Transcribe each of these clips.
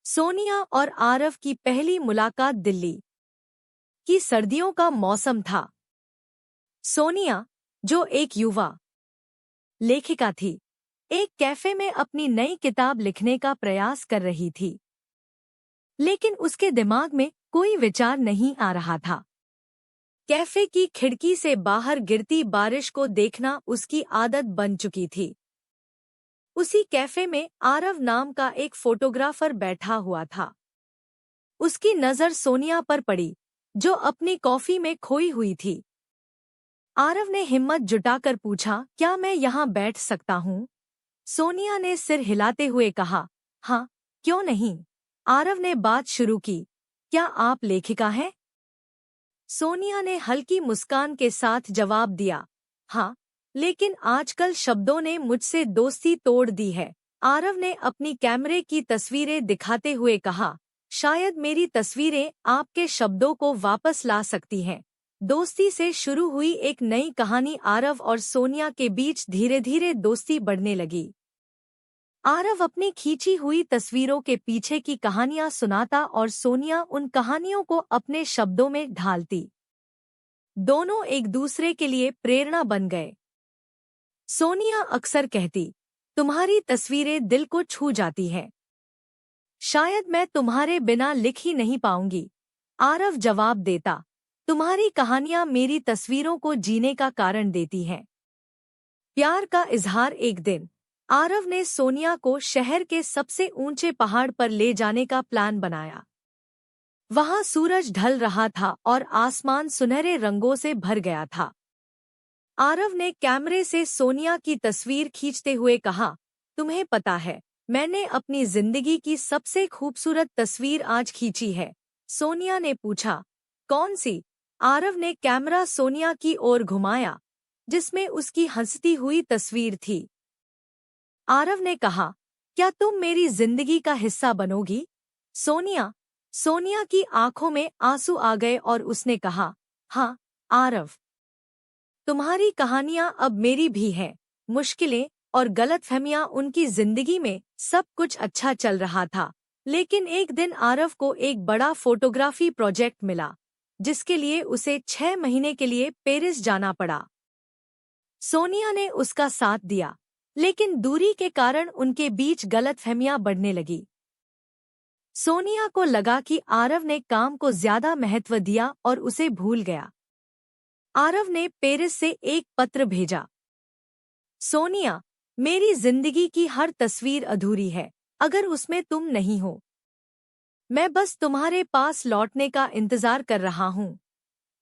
सोनिया और आरव की पहली मुलाकात दिल्ली की सर्दियों का मौसम था। सोनिया, जो एक युवा लेखिका थी, एक कैफे में अपनी नई किताब लिखने का प्रयास कर रही थी, लेकिन उसके दिमाग में कोई विचार नहीं आ रहा था। कैफे की खिड़की से बाहर गिरती बारिश को देखना उसकी आदत बन चुकी थी। उसी कैफे में आरव नाम का एक फोटोग्राफर बैठा हुआ था। उसकी नज़र सोनिया पर पड़ी, जो अपनी कॉफी में खोई हुई थी। आरव ने हिम्मत जुटाकर पूछा, क्या मैं यहाँ बैठ सकता हूँ? सोनिया ने सिर हिलाते हुए कहा, हाँ, क्यों नहीं। आरव ने बात शुरू की, क्या आप लेखिका हैं? सोनिया ने हल्की मुस्कान के साथ जवाब दिया, हाँ, लेकिन आजकल शब्दों ने मुझसे दोस्ती तोड़ दी है। आरव ने अपनी कैमरे की तस्वीरें दिखाते हुए कहा, शायद मेरी तस्वीरें आपके शब्दों को वापस ला सकती हैं। दोस्ती से शुरू हुई एक नई कहानी आरव और सोनिया के बीच धीरे धीरे दोस्ती बढ़ने लगी। आरव अपनी खींची हुई तस्वीरों के पीछे की कहानियां सुनाता और सोनिया उन कहानियों को अपने शब्दों में ढालती। दोनों एक दूसरे के लिए प्रेरणा बन गए। सोनिया अक्सर कहती, तुम्हारी तस्वीरें दिल को छू जाती हैं। शायद मैं तुम्हारे बिना लिख ही नहीं पाऊंगी। आरव जवाब देता, तुम्हारी कहानियां मेरी तस्वीरों को जीने का कारण देती हैं। प्यार का इजहार। एक दिन आरव ने सोनिया को शहर के सबसे ऊंचे पहाड़ पर ले जाने का प्लान बनाया। वहां सूरज ढल रहा था और आसमान सुनहरे रंगों से भर गया था। आरव ने कैमरे से सोनिया की तस्वीर खींचते हुए कहा, तुम्हें पता है, मैंने अपनी जिंदगी की सबसे खूबसूरत तस्वीर आज खींची है। सोनिया ने पूछा, कौन सी? आरव ने कैमरा सोनिया की ओर घुमाया, जिसमें उसकी हंसती हुई तस्वीर थी। आरव ने कहा, क्या तुम मेरी जिंदगी का हिस्सा बनोगी? सोनिया की आंखों में आंसू आ गए और उसने कहा, हाँ, आरव, तुम्हारी कहानियां अब मेरी भी हैं। मुश्किलें और गलतफहमियां उनकी जिंदगी में सब कुछ अच्छा चल रहा था, लेकिन एक दिन आरव को एक बड़ा फोटोग्राफी प्रोजेक्ट मिला, जिसके लिए उसे 6 महीने के लिए पेरिस जाना पड़ा। सोनिया ने उसका साथ दिया, लेकिन दूरी के कारण उनके बीच गलतफहमियां बढ़ने लगी। सोनिया को लगा कि आरव ने काम को ज्यादा महत्व दिया और उसे भूल गया। आरव ने पेरिस से एक पत्र भेजा, सोनिया, मेरी जिंदगी की हर तस्वीर अधूरी है अगर उसमें तुम नहीं हो। मैं बस तुम्हारे पास लौटने का इंतजार कर रहा हूँ।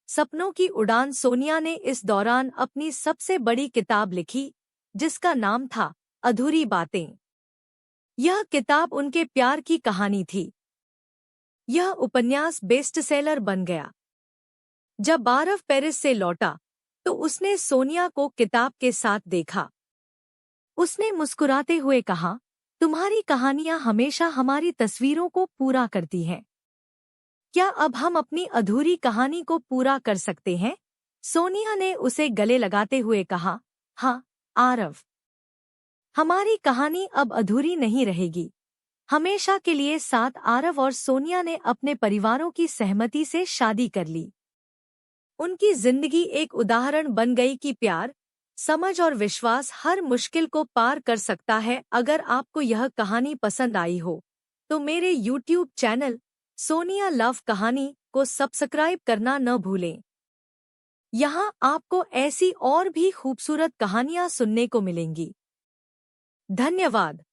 सपनों की उड़ान। सोनिया ने इस दौरान अपनी सबसे बड़ी किताब लिखी, जिसका नाम था अधूरी बातें। यह किताब उनके प्यार की कहानी थी। यह उपन्यास बेस्टसेलर बन गया। जब आरव पेरिस से लौटा, तो उसने सोनिया को किताब के साथ देखा। उसने मुस्कुराते हुए कहा, तुम्हारी कहानियां हमेशा हमारी तस्वीरों को पूरा करती हैं। क्या अब हम अपनी अधूरी कहानी को पूरा कर सकते हैं? सोनिया ने उसे गले लगाते हुए कहा, हाँ, आरव, हमारी कहानी अब अधूरी नहीं रहेगी। हमेशा के लिए साथ। आरव और सोनिया ने अपने परिवारों की सहमति से शादी कर ली। उनकी जिंदगी एक उदाहरण बन गई कि प्यार, समझ और विश्वास हर मुश्किल को पार कर सकता है। अगर आपको यह कहानी पसंद आई हो, तो मेरे YouTube चैनल सोनिया लव कहानी को सब्सक्राइब करना न भूलें। यहाँ आपको ऐसी और भी खूबसूरत कहानियाँ सुनने को मिलेंगी। धन्यवाद।